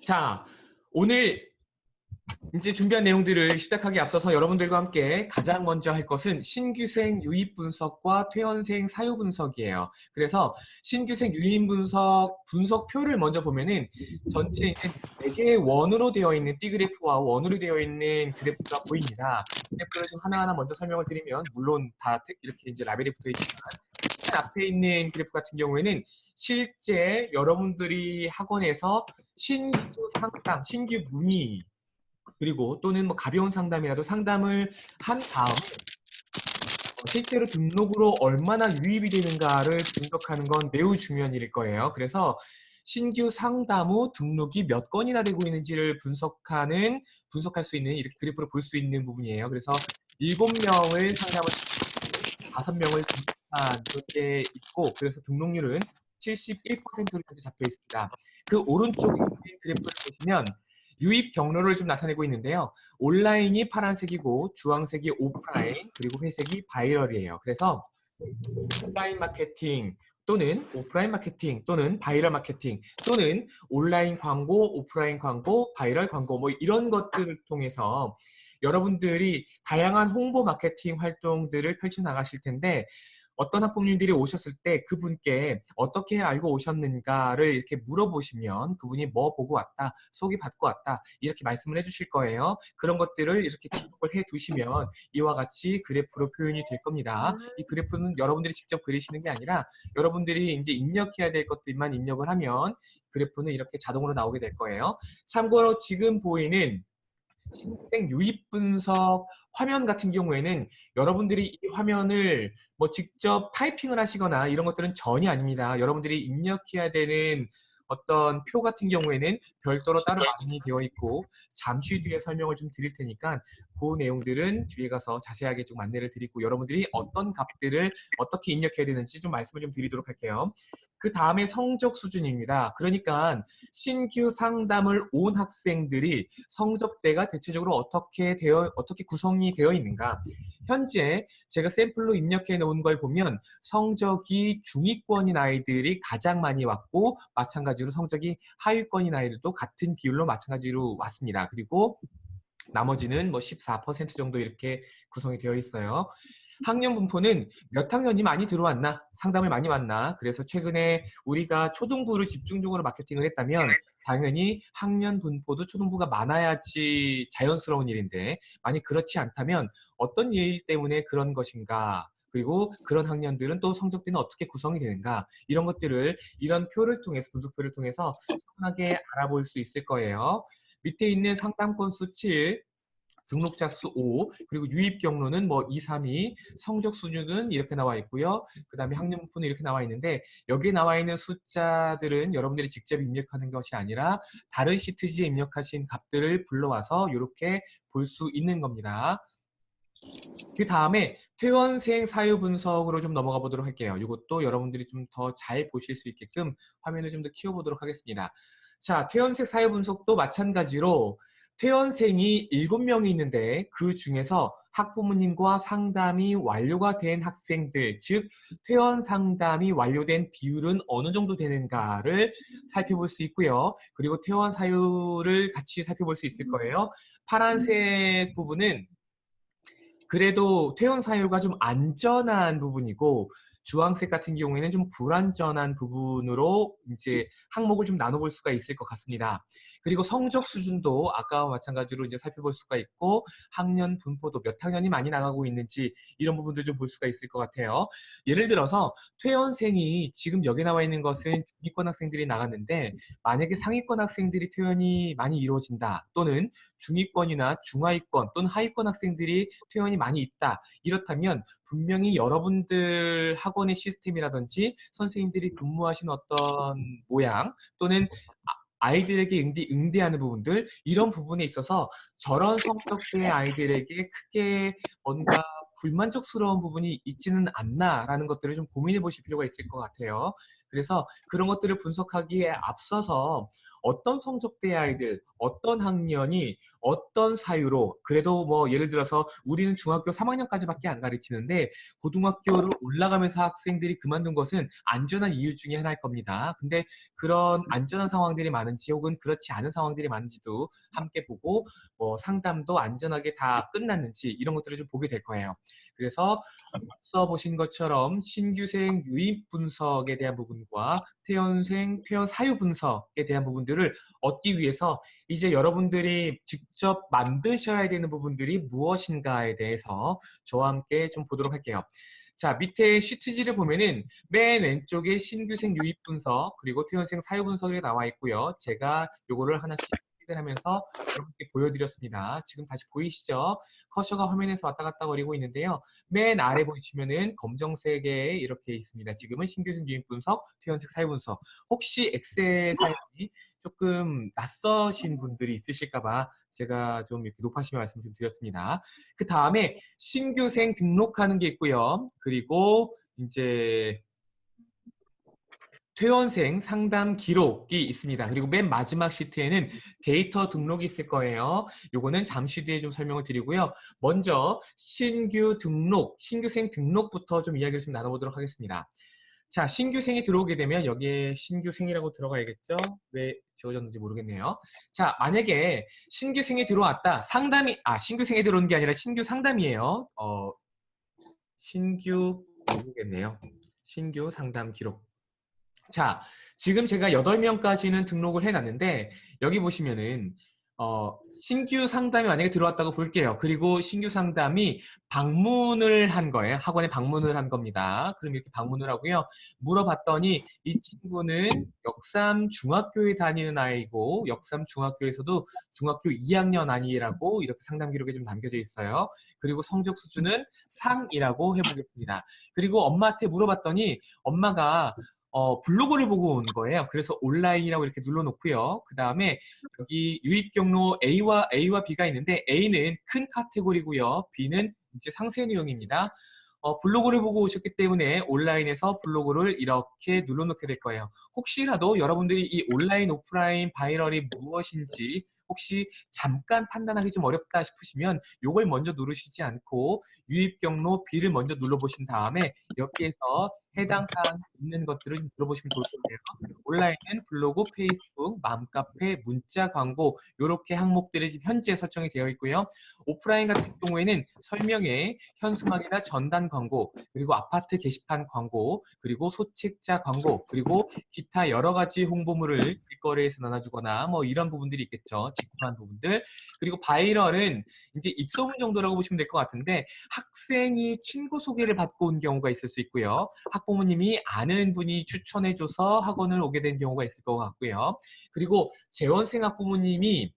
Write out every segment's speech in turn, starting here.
자, 오늘 이제 준비한 내용들을 시작하기 앞서서 여러분들과 함께 가장 먼저 할 것은 신규생 유입 분석과 퇴원생 사유 분석이에요. 그래서 신규생 유입 분석표를 먼저 보면은 전체 이제 4개의 원으로 되어 있는 D그래프와 원으로 되어 있는 그래프가 보입니다. 그래프를 좀 하나하나 먼저 설명을 드리면, 물론 다 이렇게 이제 라벨이 붙어 있지만, 맨 앞에 있는 그래프 같은 경우에는 실제 여러분들이 학원에서 신규 상담, 신규 문의, 그리고 또는 뭐 가벼운 상담이라도 상담을 한 다음에 실제로 등록으로 얼마나 유입이 되는가를 분석하는 건 매우 중요한 일일 거예요. 그래서 신규 상담 후 등록이 몇 건이나 되고 있는지를 분석할 수 있는, 이렇게 그래프로 볼 수 있는 부분이에요. 그래서 7명을 상담을 5명을 등록한 그렇게 있고, 그래서 등록률은 71%로 현재 잡혀 있습니다. 그 오른쪽에 있는 그래프를 보시면 유입 경로를 좀 나타내고 있는데요. 온라인이 파란색이고 주황색이 오프라인, 그리고 회색이 바이럴이에요. 그래서 온라인 마케팅 또는 오프라인 마케팅 또는 바이럴 마케팅 또는 온라인 광고, 오프라인 광고, 바이럴 광고, 뭐 이런 것들을 통해서 여러분들이 다양한 홍보 마케팅 활동들을 펼쳐나가실 텐데, 어떤 학부모님들이 오셨을 때 그분께 어떻게 알고 오셨는가를 이렇게 물어보시면 그분이 뭐 보고 왔다, 소개받고 왔다, 이렇게 말씀을 해주실 거예요. 그런 것들을 이렇게 기록을 해 두시면 이와 같이 그래프로 표현이 될 겁니다. 이 그래프는 여러분들이 직접 그리시는 게 아니라 여러분들이 이제 입력해야 될 것들만 입력을 하면 그래프는 이렇게 자동으로 나오게 될 거예요. 참고로 지금 보이는 신생 유입 분석 화면 같은 경우에는 여러분들이 이 화면을 뭐 직접 타이핑을 하시거나 이런 것들은 전혀 아닙니다. 여러분들이 입력해야 되는 어떤 표 같은 경우에는 별도로 따로 마련이 되어 있고, 잠시 뒤에 설명을 좀 드릴 테니까 그 내용들은 뒤에 가서 자세하게 좀 안내를 드리고, 여러분들이 어떤 값들을 어떻게 입력해야 되는지 좀 말씀을 좀 드리도록 할게요. 그 다음에 성적 수준입니다. 그러니까 신규 상담을 온 학생들이 성적대가 대체적으로 어떻게 구성이 되어 있는가. 현재 제가 샘플로 입력해 놓은 걸 보면 성적이 중위권인 아이들이 가장 많이 왔고, 마찬가지로 성적이 하위권인 아이들도 같은 비율로 마찬가지로 왔습니다. 그리고 나머지는 뭐 14% 정도 이렇게 구성이 되어 있어요. 학년 분포는 몇 학년이 많이 들어왔나, 상담을 많이 왔나, 그래서 최근에 우리가 초등부를 집중적으로 마케팅을 했다면 당연히 학년 분포도 초등부가 많아야지 자연스러운 일인데, 만약 그렇지 않다면 어떤 일 때문에 그런 것인가, 그리고 그런 학년들은 또 성적대는 어떻게 구성이 되는가, 이런 것들을 이런 표를 통해서, 분석표를 통해서 차분하게 알아볼 수 있을 거예요. 밑에 있는 상담 건수 7, 등록자 수 5, 그리고 유입 경로는 뭐 2, 3위, 성적 수준은 이렇게 나와 있고요. 그 다음에 학년 분포는 이렇게 나와 있는데, 여기에 나와 있는 숫자들은 여러분들이 직접 입력하는 것이 아니라 다른 시트지에 입력하신 값들을 불러와서 이렇게 볼 수 있는 겁니다. 그 다음에 퇴원생 사유 분석으로 좀 넘어가 보도록 할게요. 이것도 여러분들이 좀 더 잘 보실 수 있게끔 화면을 좀 더 키워보도록 하겠습니다. 자, 퇴원생 사유 분석도 마찬가지로 퇴원생이 7명이 있는데, 그 중에서 학부모님과 상담이 완료가 된 학생들, 즉 퇴원 상담이 완료된 비율은 어느 정도 되는가를 살펴볼 수 있고요. 그리고 퇴원 사유를 같이 살펴볼 수 있을 거예요. 파란색 부분은 그래도 퇴원 사유가 좀 안전한 부분이고, 주황색 같은 경우에는 좀 불안전한 부분으로 이제 항목을 좀 나눠볼 수가 있을 것 같습니다. 그리고 성적 수준도 아까와 마찬가지로 이제 살펴볼 수가 있고, 학년 분포도 몇 학년이 많이 나가고 있는지 이런 부분들 좀 볼 수가 있을 것 같아요. 예를 들어서 퇴원생이 지금 여기 나와 있는 것은 중위권 학생들이 나갔는데, 만약에 상위권 학생들이 퇴원이 많이 이루어진다, 또는 중위권이나 중하위권 또는 하위권 학생들이 퇴원이 많이 있다, 이렇다면 분명히 여러분들 학원의 시스템이라든지 선생님들이 근무하신 어떤 모양, 또는 아이들에게 응대하는 부분들, 이런 부분에 있어서 저런 성적대의 아이들에게 크게 뭔가 불만족스러운 부분이 있지는 않나라는 것들을 좀 고민해 보실 필요가 있을 것 같아요. 그래서 그런 것들을 분석하기에 앞서서 어떤 성적대 아이들, 어떤 학년이 어떤 사유로 그래도 뭐 예를 들어서 우리는 중학교 3학년까지밖에 안 가르치는데 고등학교를 올라가면서 학생들이 그만둔 것은 안전한 이유 중에 하나일 겁니다. 근데 그런 안전한 상황들이 많은지 혹은 그렇지 않은 상황들이 많은지도 함께 보고 뭐 상담도 안전하게 다 끝났는지 이런 것들을 좀 보게 될 거예요. 그래서 앞서 보신 것처럼 신규생 유입 분석에 대한 부분과 퇴원생, 퇴원 사유 분석에 대한 부분들을 얻기 위해서 이제 여러분들이 직접 만드셔야 되는 부분들이 무엇인가에 대해서 저와 함께 좀 보도록 할게요. 자, 밑에 시트지를 보면은 맨 왼쪽에 신규생 유입 분석 그리고 퇴원생 사유 분석이 나와 있고요. 제가 요거를 하나씩 하면서 여러분께 보여드렸습니다. 지금 다시 보이시죠? 커서가 화면에서 왔다 갔다 거리고 있는데요. 맨 아래 보시면은 검정색에 이렇게 있습니다. 지금은 신규생 유입 분석, 퇴원생 사유 분석. 혹시 엑셀 사용이 조금 낯서신 분들이 있으실까봐 제가 좀 이렇게 높아시면 말씀 좀 드렸습니다. 그 다음에 신규생 등록하는 게 있고요. 그리고 이제 퇴원생 상담 기록이 있습니다. 그리고 맨 마지막 시트에는 데이터 등록이 있을 거예요. 요거는 잠시 뒤에 좀 설명을 드리고요. 먼저 신규 등록, 신규생 등록부터 좀 이야기를 좀 나눠보도록 하겠습니다. 자, 신규생이 들어오게 되면 여기에 신규생이라고 들어가야겠죠? 왜 지워졌는지 모르겠네요. 자, 만약에 신규생이 들어왔다. 상담이, 신규생이 들어오는 게 아니라 신규 상담이에요. 신규, 모르겠네요. 신규 상담 기록. 자, 지금 제가 8명까지는 등록을 해놨는데 여기 보시면은 신규 상담이 만약에 들어왔다고 볼게요. 그리고 신규 상담이 방문을 한 거예요. 학원에 방문을 한 겁니다. 그럼 이렇게 방문을 하고요. 물어봤더니 이 친구는 역삼 중학교에 다니는 아이고 역삼 중학교에서도 중학교 2학년 아니라고 이렇게 상담 기록에 좀 남겨져 있어요. 그리고 성적 수준은 상이라고 해보겠습니다. 그리고 엄마한테 물어봤더니 엄마가 블로그를 보고 온 거예요. 그래서 온라인이라고 이렇게 눌러놓고요. 그 다음에 여기 유입 경로 A와 B가 있는데 A는 큰 카테고리고요. B는 이제 상세 내용입니다. 블로그를 보고 오셨기 때문에 온라인에서 블로그를 이렇게 눌러놓게 될 거예요. 혹시라도 여러분들이 이 온라인, 오프라인, 바이럴이 무엇인지 혹시 잠깐 판단하기 좀 어렵다 싶으시면 이걸 먼저 누르시지 않고 유입 경로 B를 먼저 눌러보신 다음에 여기에서 해당 사항 있는 것들을 좀 들어보시면 좋을 텐데요. 온라인은 블로그, 페이스북, 맘카페, 문자 광고 이렇게 항목들이 지금 현재 설정이 되어 있고요. 오프라인 같은 경우에는 설명에 현수막이나 전단 광고, 그리고 아파트 게시판 광고, 그리고 소책자 광고, 그리고 기타 여러 가지 홍보물을 길거리에서 나눠주거나 뭐 이런 부분들이 있겠죠. 직구한 부분들. 그리고 바이럴은 이제 입소문 정도라고 보시면 될 것 같은데 학생이 친구 소개를 받고 온 경우가 있을 수 있고요. 학부모님이 아는 분이 추천해줘서 학원을 오게 된 경우가 있을 것 같고요. 그리고 재원생 학부모님이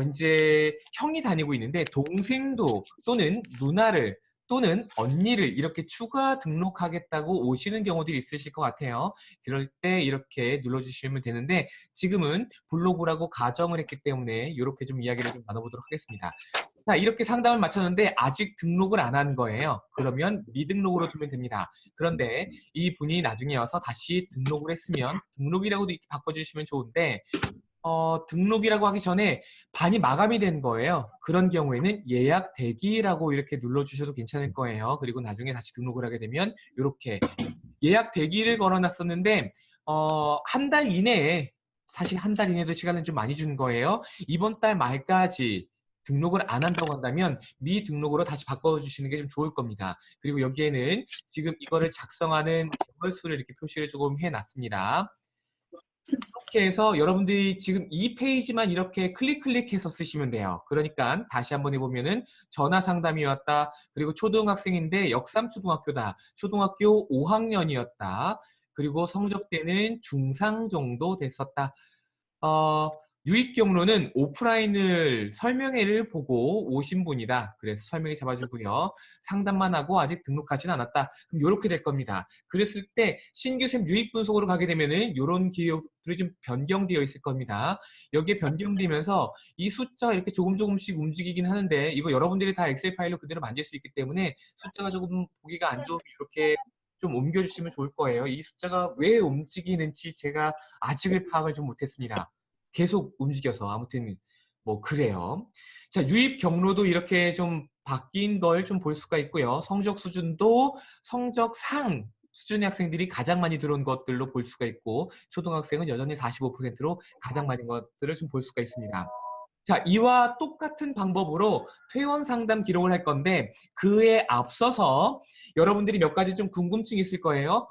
이제 형이 다니고 있는데 동생도 또는 누나를 또는 언니를 이렇게 추가 등록하겠다고 오시는 경우들이 있으실 것 같아요. 그럴 때 이렇게 눌러주시면 되는데 지금은 블로그라고 가정을 했기 때문에 이렇게 좀 이야기를 좀 나눠보도록 하겠습니다. 자, 이렇게 상담을 마쳤는데 아직 등록을 안 한 거예요. 그러면 미등록으로 두면 됩니다. 그런데 이 분이 나중에 와서 다시 등록을 했으면 등록이라고도 이렇게 바꿔주시면 좋은데 등록이라고 하기 전에 반이 마감이 된 거예요. 그런 경우에는 예약 대기라고 이렇게 눌러주셔도 괜찮을 거예요. 그리고 나중에 다시 등록을 하게 되면 이렇게 예약 대기를 걸어놨었는데 한 달 이내에 사실 한 달 이내도 시간을 좀 많이 준 거예요. 이번 달 말까지 등록을 안 한다고 한다면 미등록으로 다시 바꿔주시는 게 좀 좋을 겁니다. 그리고 여기에는 지금 이거를 작성하는 개월수를 이렇게 표시를 조금 해놨습니다. 이렇게 해서 여러분들이 지금 이 페이지만 이렇게 클릭해서 쓰시면 돼요. 그러니까 다시 한번 해보면은 전화 상담이 왔다. 그리고 초등학생인데 역삼초등학교다. 초등학교 5학년이었다. 그리고 성적대는 중상 정도 됐었다. 어, 유입 경로는 오프라인을 설명회를 보고 오신 분이다. 그래서 설명회 잡아주고요. 상담만 하고 아직 등록하진 않았다. 그럼 이렇게 될 겁니다. 그랬을 때 신규생 유입 분석으로 가게 되면은 이런 기록들이 좀 변경되어 있을 겁니다. 여기에 변경되면서 이 숫자가 이렇게 조금씩 움직이긴 하는데 이거 여러분들이 다 엑셀 파일로 그대로 만질 수 있기 때문에 숫자가 조금 보기가 안 좋으면 이렇게 좀 옮겨주시면 좋을 거예요. 이 숫자가 왜 움직이는지 제가 아직을 파악을 좀 못했습니다. 계속 움직여서 아무튼 뭐 그래요. 자, 유입 경로도 이렇게 좀 바뀐 걸 좀 볼 수가 있고요. 성적 수준도 성적 상 수준의 학생들이 가장 많이 들어온 것들로 볼 수가 있고 초등학생은 여전히 45%로 가장 많은 것들을 좀 볼 수가 있습니다. 자, 이와 똑같은 방법으로 퇴원 상담 기록을 할 건데 그에 앞서서 여러분들이 몇 가지 좀 궁금증이 있을 거예요.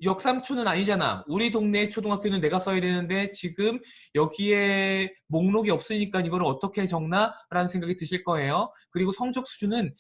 역삼초는 아니잖아. 우리 동네 초등학교는 내가 써야 되는데 지금 여기에 목록이 없으니까 이걸 어떻게 적나? 라는 생각이 드실 거예요. 그리고 성적 수준은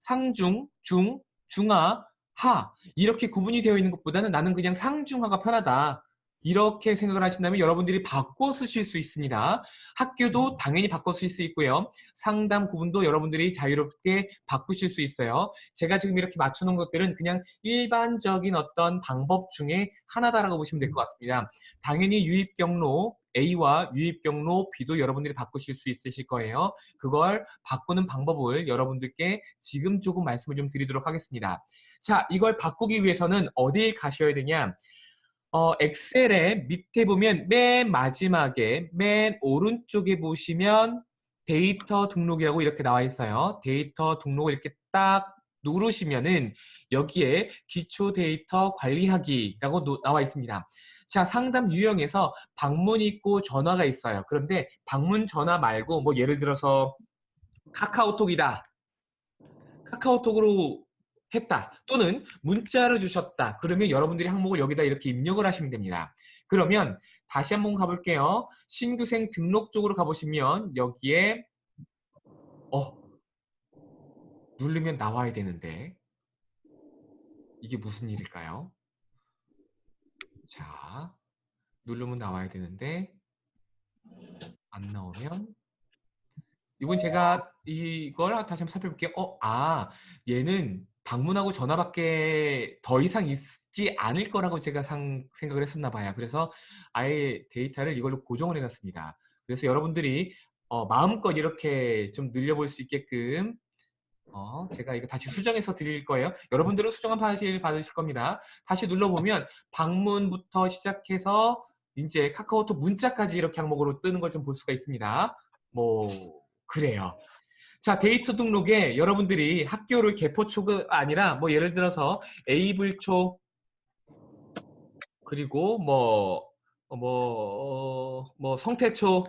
상중, 중, 중하, 하 이렇게 구분이 되어 있는 것보다는 나는 그냥 상중하가 편하다. 이렇게 생각을 하신다면 여러분들이 바꿔 쓰실 수 있습니다. 학교도 당연히 바꿔 쓰실 수 있고요. 상담 구분도 여러분들이 자유롭게 바꾸실 수 있어요. 제가 지금 이렇게 맞춰놓은 것들은 그냥 일반적인 어떤 방법 중에 하나다라고 보시면 될 것 같습니다. 당연히 유입 경로 A와 유입 경로 B도 여러분들이 바꾸실 수 있으실 거예요. 그걸 바꾸는 방법을 여러분들께 지금 조금 말씀을 좀 드리도록 하겠습니다. 자, 이걸 바꾸기 위해서는 어딜 가셔야 되냐? 엑셀에 밑에 보면 맨 마지막에 맨 오른쪽에 보시면 데이터 등록이라고 이렇게 나와 있어요. 데이터 등록을 이렇게 딱 누르시면은 여기에 기초 데이터 관리하기라고 나와 있습니다. 자, 상담 유형에서 방문이 있고 전화가 있어요. 그런데 방문 전화 말고 뭐 예를 들어서 카카오톡이다. 카카오톡으로 했다 또는 문자를 주셨다. 그러면 여러분들이 항목을 여기다 이렇게 입력을 하시면 됩니다. 그러면 다시 한번 가볼게요. 신규생 등록 쪽으로 가보시면 여기에 누르면 나와야 되는데 이게 무슨 일일까요? 자, 누르면 나와야 되는데 안 나오면 이건 제가 이걸 다시 한번 살펴볼게요. 얘는 방문하고 전화밖에 더 이상 있지 않을 거라고 제가 생각을 했었나 봐요. 그래서 아예 데이터를 이걸로 고정을 해놨습니다. 그래서 여러분들이 마음껏 이렇게 좀 늘려볼 수 있게끔 제가 이거 다시 수정해서 드릴 거예요. 여러분들은 수정한 파일 받으실 겁니다. 다시 눌러보면 방문부터 시작해서 이제 카카오톡 문자까지 이렇게 항목으로 뜨는 걸 좀 볼 수가 있습니다. 뭐 그래요. 자, 데이터 등록에 여러분들이 학교를 개포초가 아니라 뭐 예를 들어서 A불초 그리고 성태초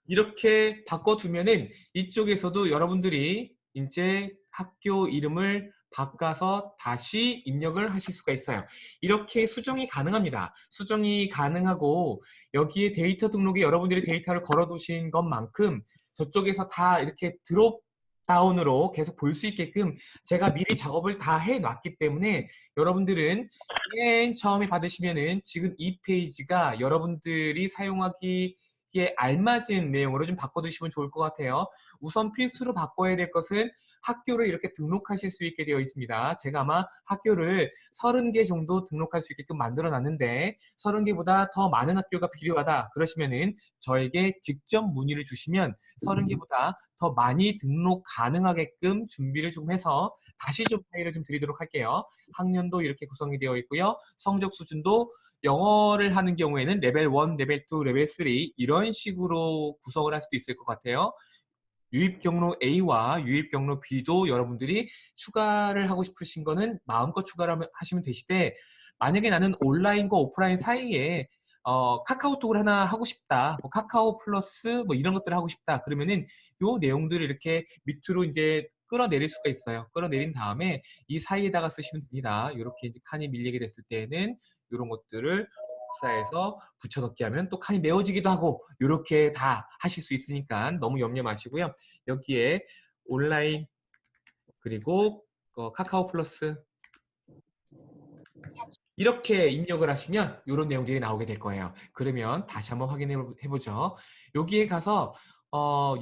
이렇게 바꿔두면은 이쪽에서도 여러분들이 이제 학교 이름을 바꿔서 다시 입력을 하실 수가 있어요. 이렇게 수정이 가능합니다. 수정이 가능하고 여기에 데이터 등록에 여러분들이 데이터를 걸어두신 것만큼 저쪽에서 다 이렇게 드롭 다운으로 계속 볼 수 있게끔 제가 미리 작업을 다 해놨기 때문에 여러분들은 맨 처음에 받으시면은 지금 이 페이지가 여러분들이 사용하기 에 알맞은 내용으로 좀 바꿔두시면 좋을 것 같아요. 우선 필수로 바꿔야 될 것은 학교를 이렇게 등록하실 수 있게 되어 있습니다. 제가 아마 학교를 30개 정도 등록할 수 있게끔 만들어 놨는데 30개보다 더 많은 학교가 필요하다 그러시면은 저에게 직접 문의를 주시면 30개보다 더 많이 등록 가능하게끔 준비를 좀 해서 다시 좀 파일을 좀 드리도록 할게요. 학년도 이렇게 구성이 되어 있고요. 성적 수준도 영어를 하는 경우에는 레벨 1, 레벨 2, 레벨 3 이런 식으로 구성을 할 수도 있을 것 같아요. 유입 경로 A와 유입 경로 B도 여러분들이 추가를 하고 싶으신 거는 마음껏 추가를 하시면 되시되 만약에 나는 온라인과 오프라인 사이에 카카오톡을 하나 하고 싶다. 뭐 카카오 플러스 뭐 이런 것들을 하고 싶다. 그러면은 요 내용들을 이렇게 밑으로 이제 끌어내릴 수가 있어요. 끌어내린 다음에 이 사이에다가 쓰시면 됩니다. 이렇게 이제 칸이 밀리게 됐을 때는 이런 것들을 복사해서 붙여넣기 하면 또 칸이 메워지기도 하고 이렇게 다 하실 수 있으니까 너무 염려 마시고요. 여기에 온라인 그리고 카카오 플러스 이렇게 입력을 하시면 이런 내용들이 나오게 될 거예요. 그러면 다시 한번 확인해 보죠. 여기에 가서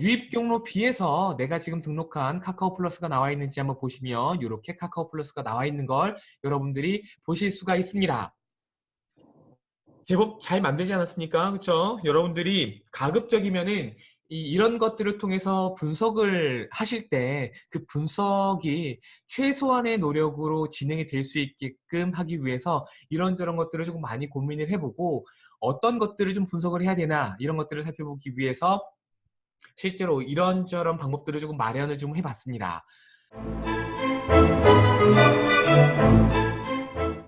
유입 경로 B에서 내가 지금 등록한 카카오 플러스가 나와 있는지 한번 보시면 이렇게 카카오 플러스가 나와 있는 걸 여러분들이 보실 수가 있습니다. 제법 잘 만들지 않았습니까? 그렇죠? 여러분들이 가급적이면은 이런 것들을 통해서 분석을 하실 때 그 분석이 최소한의 노력으로 진행이 될 수 있게끔 하기 위해서 이런저런 것들을 조금 많이 고민을 해보고 어떤 것들을 좀 분석을 해야 되나 이런 것들을 살펴보기 위해서 실제로 이런저런 방법들을 조금 마련을 좀 해봤습니다.